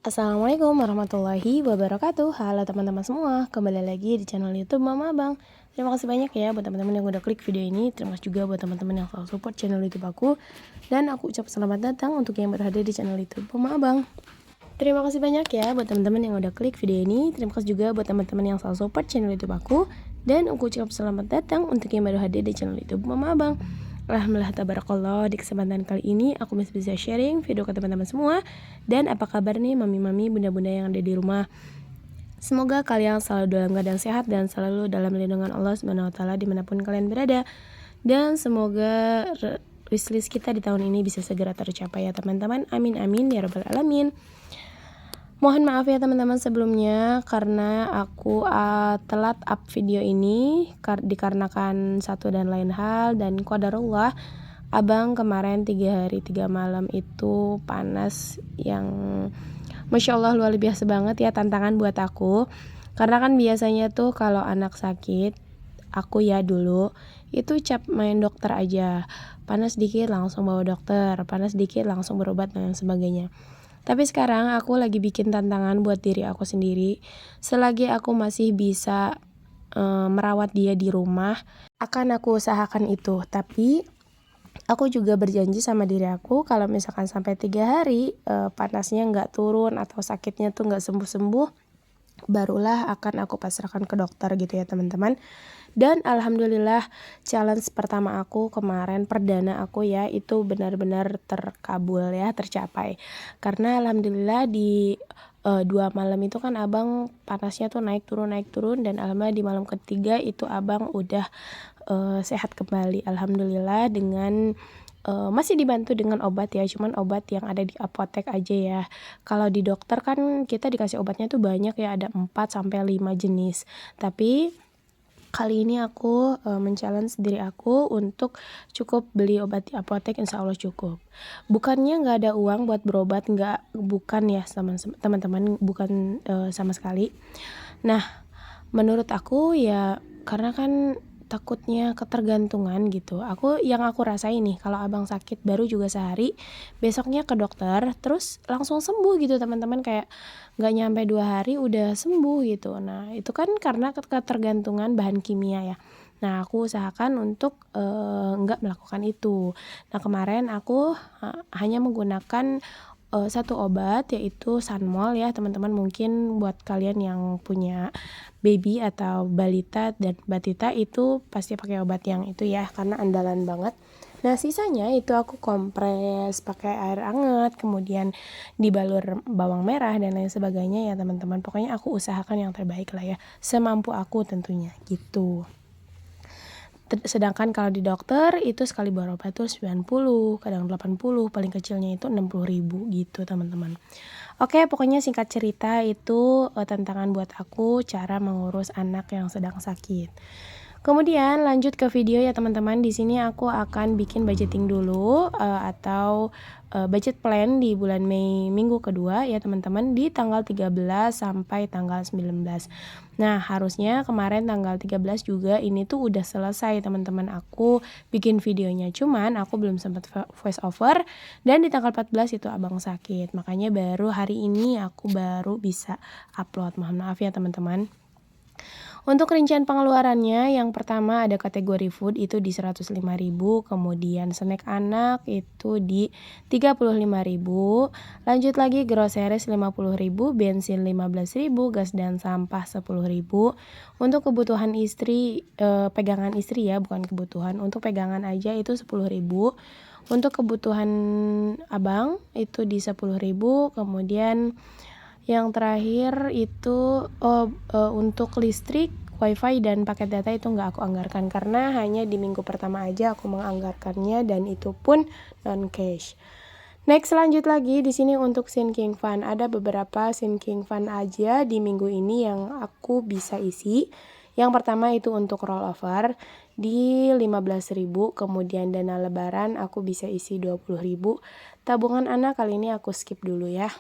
Assalamualaikum warahmatullahi wabarakatuh. Halo teman-teman semua, kembali lagi di channel YouTube Mama Abang. Terima kasih banyak ya buat teman-teman yang udah klik video ini. Terima kasih juga buat teman-teman yang selalu support channel YouTube aku. Dan aku ucap selamat datang untuk yang berada di channel YouTube Mama Abang. Terima kasih banyak ya buat teman-teman yang udah klik video ini. Terima kasih juga buat teman-teman yang selalu support channel YouTube aku. Dan aku ucap selamat datang untuk yang baru hadir di channel YouTube Mama Abang. Alhamdulillah tabarakallah, di kesempatan kali ini aku masih bisa sharing video ke teman-teman semua. Dan apa kabar nih mami-mami, bunda-bunda yang ada di rumah? Semoga kalian selalu dalam keadaan sehat dan selalu dalam lindungan Allah Subhanahu wa taala dimanapun kalian berada. Dan semoga wishlist kita di tahun ini bisa segera tercapai ya teman-teman. Amin amin ya rabbal alamin. Mohon maaf ya teman-teman sebelumnya karena aku telat up video ini dikarenakan satu dan lain hal, dan qadarullah abang kemarin 3 hari 3 malam itu panas yang Masya Allah luar biasa banget ya, tantangan buat aku. Karena kan biasanya tuh kalau anak sakit, aku ya dulu itu cap main dokter aja, panas dikit langsung bawa dokter, panas dikit langsung berobat dan sebagainya. Tapi sekarang aku lagi bikin tantangan buat diri aku sendiri. Selagi aku masih bisa merawat dia di rumah, akan aku usahakan itu. Tapi aku juga berjanji sama diri aku kalau misalkan sampai 3 hari panasnya nggak turun atau sakitnya tuh nggak sembuh-sembuh, barulah akan aku pasrahkan ke dokter gitu ya teman-teman. Dan alhamdulillah challenge pertama aku kemarin, perdana aku ya, itu benar-benar terkabul ya, tercapai. Karena alhamdulillah di 2 malam itu kan abang panasnya tuh naik turun, dan alhamdulillah di malam ketiga itu abang udah sehat kembali. Alhamdulillah dengan masih dibantu dengan obat ya, cuman obat yang ada di apotek aja ya. Kalau di dokter kan kita dikasih obatnya tuh banyak ya, ada 4-5 jenis. Tapi kali ini aku men-challenge diri aku untuk cukup beli obat di apotek, insya Allah cukup. Bukannya nggak ada uang buat berobat, bukan ya teman-teman, bukan sama sekali. Nah, menurut aku ya karena kan takutnya ketergantungan gitu. Yang aku rasain nih, kalau abang sakit baru juga sehari, besoknya ke dokter terus langsung sembuh gitu teman-teman, kayak nggak nyampe 2 hari udah sembuh gitu. Nah itu kan karena ketergantungan bahan kimia ya. Nah aku usahakan untuk nggak melakukan itu. Nah kemarin aku hanya menggunakan satu obat, yaitu Sanmol ya teman-teman. Mungkin buat kalian yang punya baby atau balita dan batita itu pasti pakai obat yang itu ya, karena andalan banget. Nah sisanya itu aku kompres pakai air hangat, kemudian dibalur bawang merah dan lain sebagainya ya teman-teman. Pokoknya aku usahakan yang terbaik lah ya, semampu aku tentunya gitu. Sedangkan kalau di dokter itu sekali berobat tuh 90, kadang 80, paling kecilnya itu 60.000 gitu teman-teman. Oke, pokoknya singkat cerita itu tantangan buat aku cara mengurus anak yang sedang sakit. Kemudian lanjut ke video ya teman-teman. Di sini aku akan bikin budgeting dulu atau budget plan di bulan Mei minggu kedua ya teman-teman, di tanggal 13 sampai tanggal 19. Nah, harusnya kemarin tanggal 13 juga ini tuh udah selesai teman-teman, aku bikin videonya. Cuman aku belum sempat voice over, dan di tanggal 14 itu abang sakit. Makanya baru hari ini aku baru bisa upload. Mohon maaf ya teman-teman. Untuk rincian pengeluarannya, yang pertama ada kategori food itu di 105.000, kemudian snack anak itu di 35.000, lanjut lagi groceries 50.000, bensin 15.000, gas dan sampah 10.000. Untuk kebutuhan istri, pegangan istri ya, bukan kebutuhan, untuk pegangan aja itu 10.000. Untuk kebutuhan abang itu di 10.000, kemudian yang terakhir itu untuk listrik, wifi, dan paket data itu nggak aku anggarkan karena hanya di minggu pertama aja aku menganggarkannya, dan itu pun non cash. Next, lanjut lagi di sini untuk sinking fund. Ada beberapa sinking fund aja di minggu ini yang aku bisa isi. Yang pertama itu untuk rollover di 15.000, kemudian dana lebaran aku bisa isi 20.000. Tabungan anak kali ini aku skip dulu ya.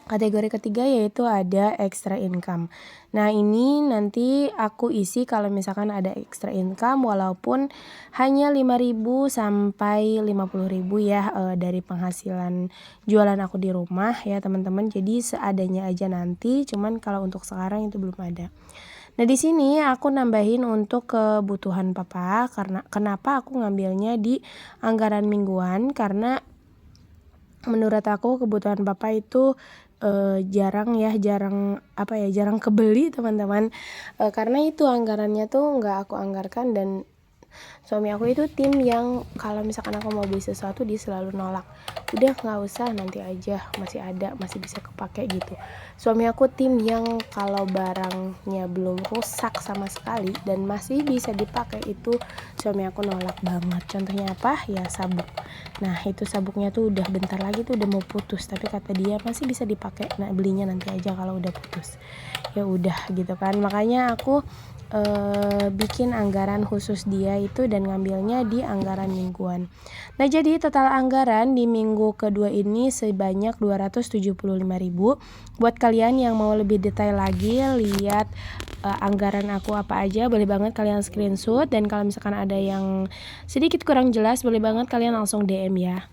Kategori ketiga yaitu ada extra income. Nah, ini nanti aku isi kalau misalkan ada extra income walaupun hanya 5.000 sampai 50.000 ya dari penghasilan jualan aku di rumah ya teman-teman. Jadi seadanya aja nanti, cuman kalau untuk sekarang itu belum ada. Nah, di sini aku nambahin untuk kebutuhan papa karena kenapa aku ngambilnya di anggaran mingguan, karena menurut aku kebutuhan papa itu jarang kebeli teman-teman, karena itu anggarannya tuh nggak aku anggarkan. Dan suami aku itu tim yang kalau misalkan aku mau beli sesuatu dia selalu nolak, udah nggak usah nanti aja, masih ada, masih bisa kepake gitu. Suami aku tim yang kalau barangnya belum rusak sama sekali dan masih bisa dipakai itu suami aku nolak banget. Contohnya apa ya, sabuk. Nah, itu sabuknya tuh udah bentar lagi tuh udah mau putus, tapi kata dia masih bisa dipakai, nah belinya nanti aja kalau udah putus. Ya udah gitu kan, makanya aku bikin anggaran khusus dia itu dan ngambilnya di anggaran mingguan. Nah, jadi total anggaran di minggu kedua ini sebanyak 275.000. Buat kalian yang mau lebih detail lagi lihat anggaran aku apa aja, boleh banget kalian screenshot, dan kalau misalkan ada yang sedikit kurang jelas boleh banget kalian langsung DM ya.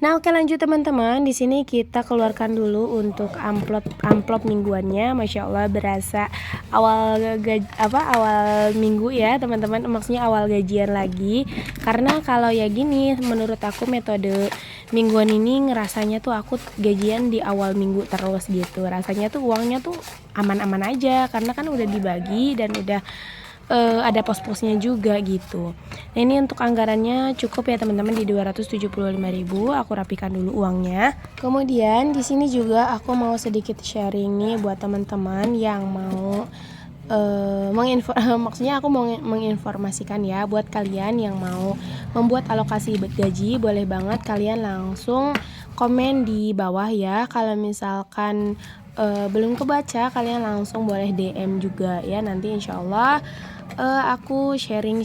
Nah, oke, lanjut teman-teman. Di sini kita keluarkan dulu untuk amplop mingguannya. Masya Allah, berasa awal minggu ya teman-teman. Maksudnya awal gajian lagi. Karena kalau ya gini, menurut aku metode mingguan ini ngerasanya tuh aku gajian di awal minggu terus gitu. Rasanya tuh uangnya tuh aman-aman aja karena kan udah dibagi dan udah ada pos-posnya juga gitu. Nah, ini untuk anggarannya cukup ya teman-teman di 275.000. Aku rapikan dulu uangnya. Kemudian di sini juga aku mau sedikit sharing nih buat teman-teman yang mau maksudnya aku mau menginformasikan ya buat kalian yang mau membuat alokasi gaji, boleh banget kalian langsung komen di bawah ya. Kalau misalkan belum kebaca, kalian langsung boleh DM juga ya. Nanti insyaallah aku sharing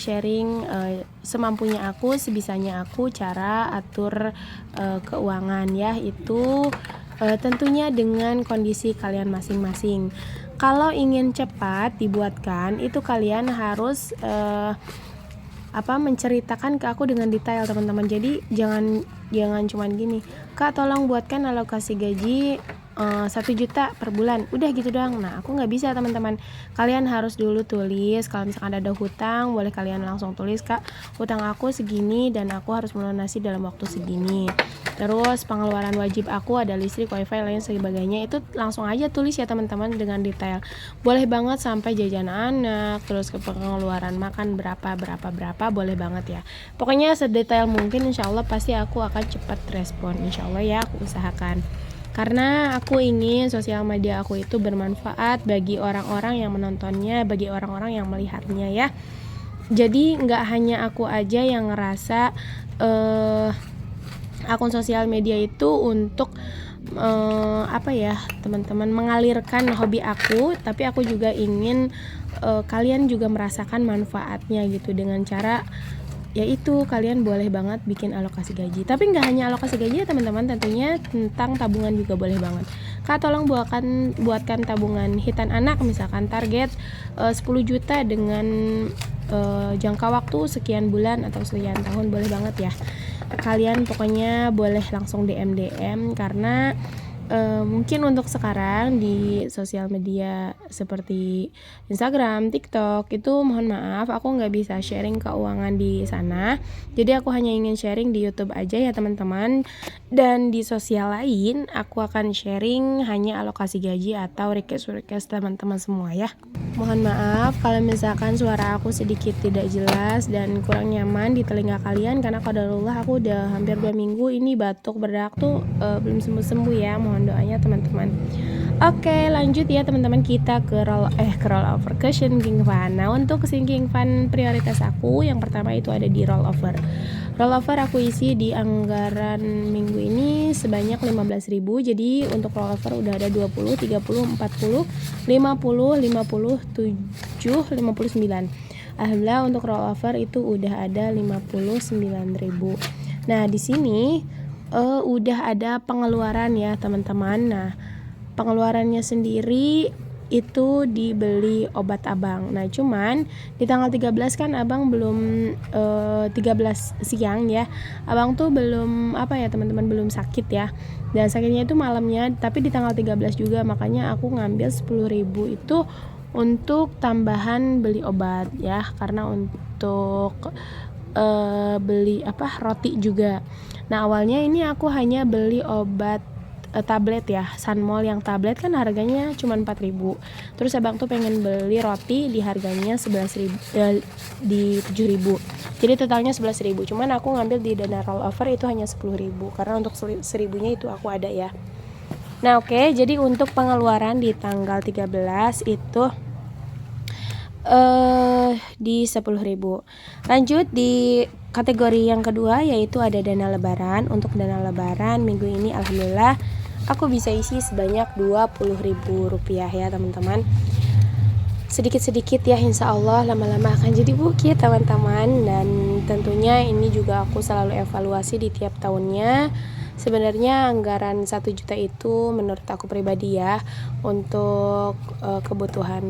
semampunya aku, sebisanya aku cara atur keuangan ya. Itu tentunya dengan kondisi kalian masing-masing. Kalau ingin cepat dibuatkan, itu kalian harus menceritakan ke aku dengan detail teman-teman. Jadi jangan cuman gini, Kak tolong buatkan alokasi gaji 1 juta per bulan, udah gitu doang. Nah, aku nggak bisa teman-teman. Kalian harus dulu tulis. Kalau misalkan ada hutang, boleh kalian langsung tulis, Kak hutang aku segini dan aku harus melunasi dalam waktu segini. Terus pengeluaran wajib aku ada listrik, wifi, lain sebagainya. Itu langsung aja tulis ya teman-teman dengan detail. Boleh banget sampai jajan anak, terus ke pengeluaran makan berapa, boleh banget ya. Pokoknya sedetail mungkin, insya Allah pasti aku akan cepat respon. Insya Allah ya, aku usahakan. Karena aku ingin sosial media aku itu bermanfaat bagi orang-orang yang menontonnya, bagi orang-orang yang melihatnya ya. Jadi nggak hanya aku aja yang ngerasa akun sosial media itu untuk teman-teman mengalirkan hobi aku, tapi aku juga ingin kalian juga merasakan manfaatnya gitu dengan cara yaitu kalian boleh banget bikin alokasi gaji. Tapi nggak hanya alokasi gaji ya teman-teman, tentunya tentang tabungan juga boleh banget. Kak tolong buatkan tabungan hitan anak, misalkan target 10 juta dengan jangka waktu sekian bulan atau sekian tahun, boleh banget ya. Kalian pokoknya boleh langsung DM karena mungkin untuk sekarang di sosial media seperti Instagram, TikTok itu mohon maaf aku nggak bisa sharing keuangan di sana. Jadi aku hanya ingin sharing di YouTube aja ya teman-teman. Dan di sosial lain aku akan sharing hanya alokasi gaji atau request teman-teman semua ya. Mohon maaf kalau misalkan suara aku sedikit tidak jelas dan kurang nyaman di telinga kalian, karena qadarullah aku udah hampir 2 minggu ini batuk berdak tuh belum sembuh-sembuh ya. Mohon doanya teman-teman. Oke, lanjut ya teman-teman, kita ke roll over ke sinking fund. Nah, untuk sinking fund prioritas aku yang pertama itu ada di roll over. Roll over aku isi di anggaran minggu ini sebanyak 15.000. Jadi untuk roll over udah ada 20, 30, 40, 50, 57, 59. Alhamdulillah untuk roll over itu udah ada 59.000. Nah, di sini udah ada pengeluaran ya teman-teman. Nah, pengeluarannya sendiri itu dibeli obat abang. Nah, cuman di tanggal 13 kan abang belum 13 siang ya. Abang tuh belum apa ya teman-teman, belum sakit ya. Dan sakitnya itu malamnya, tapi di tanggal 13 juga, makanya aku ngambil 10.000 itu untuk tambahan beli obat ya, karena untuk beli roti juga. Nah, awalnya ini aku hanya beli obat tablet ya, Sunmol yang tablet kan harganya cuma 4.000. Terus abang tuh pengen beli roti di harganya 11.000 di 7.000. Jadi totalnya 11.000. Cuman aku ngambil di dana rollover itu hanya 10.000 karena untuk 1.000-nya itu aku ada ya. Nah, oke, jadi untuk pengeluaran di tanggal 13 itu di 10.000. Lanjut di kategori yang kedua, yaitu ada dana lebaran. Untuk dana lebaran minggu ini alhamdulillah aku bisa isi sebanyak 20.000 rupiah ya teman-teman. Sedikit-sedikit ya, insya Allah lama-lama akan jadi bukit teman-teman. Dan tentunya ini juga aku selalu evaluasi di tiap tahunnya. Sebenarnya anggaran 1 juta itu menurut aku pribadi ya, untuk kebutuhan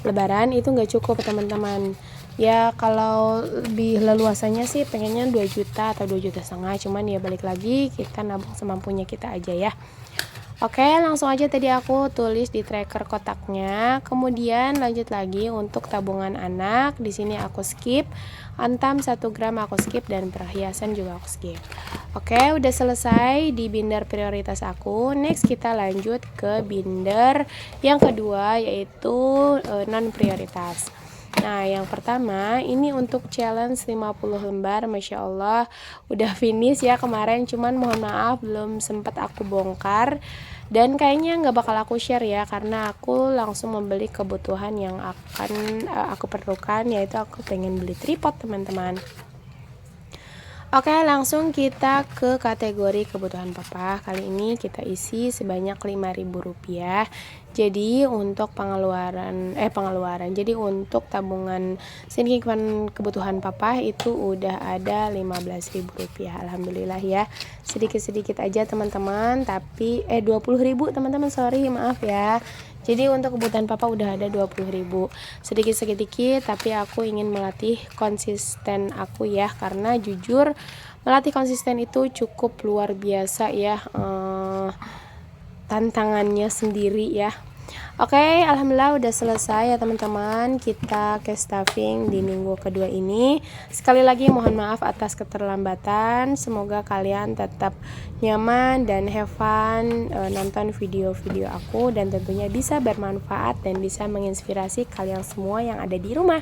lebaran itu nggak cukup teman-teman. Ya kalau lebih leluasannya sih pengennya 2 juta atau 2,5 juta, cuman ya balik lagi kita nabung semampunya kita aja ya. Oke, langsung aja tadi aku tulis di tracker kotaknya. Kemudian lanjut lagi untuk tabungan anak. Di sini aku skip. Antam 1 gram aku skip, dan perhiasan juga aku skip. Oke, udah selesai di binder prioritas aku. Next kita lanjut ke binder yang kedua, yaitu non prioritas. Nah, yang pertama ini untuk challenge 50 lembar. Masya Allah udah finish ya kemarin, cuman mohon maaf belum sempat aku bongkar. Dan kayaknya nggak bakal aku share ya, karena aku langsung membeli kebutuhan yang akan aku perlukan, yaitu aku pengen beli tripod teman-teman. Oke, langsung kita ke kategori kebutuhan papa. Kali ini kita isi sebanyak 5.000 rupiah. Jadi untuk pengeluaran jadi untuk tabungan signifikan kebutuhan papa itu udah ada 15.000 rupiah. Alhamdulillah ya. Sedikit-sedikit aja teman-teman, tapi 20.000 teman-teman, sorry maaf ya. Jadi untuk kebutuhan papa udah ada 20.000. Sedikit-sedikit, tapi aku ingin melatih konsisten aku ya, karena jujur melatih konsisten itu cukup luar biasa ya, tantangannya sendiri ya. Oke, alhamdulillah udah selesai ya teman-teman, kita cash stuffing di minggu kedua ini. Sekali lagi mohon maaf atas keterlambatan. Semoga kalian tetap nyaman dan have fun nonton video-video aku, dan tentunya bisa bermanfaat dan bisa menginspirasi kalian semua yang ada di rumah.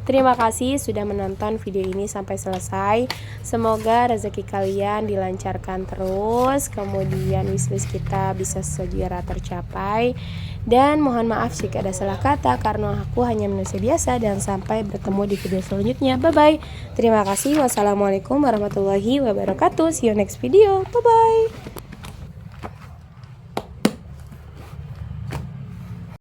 Terima kasih sudah menonton video ini sampai selesai. Semoga rezeki kalian dilancarkan terus, kemudian wishlist kita bisa segera tercapai. Dan mohon maaf jika ada salah kata, karena aku hanya manusia biasa. Dan sampai bertemu di video selanjutnya. Bye bye. Terima kasih. Wassalamualaikum warahmatullahi wabarakatuh. See you next video. Bye bye.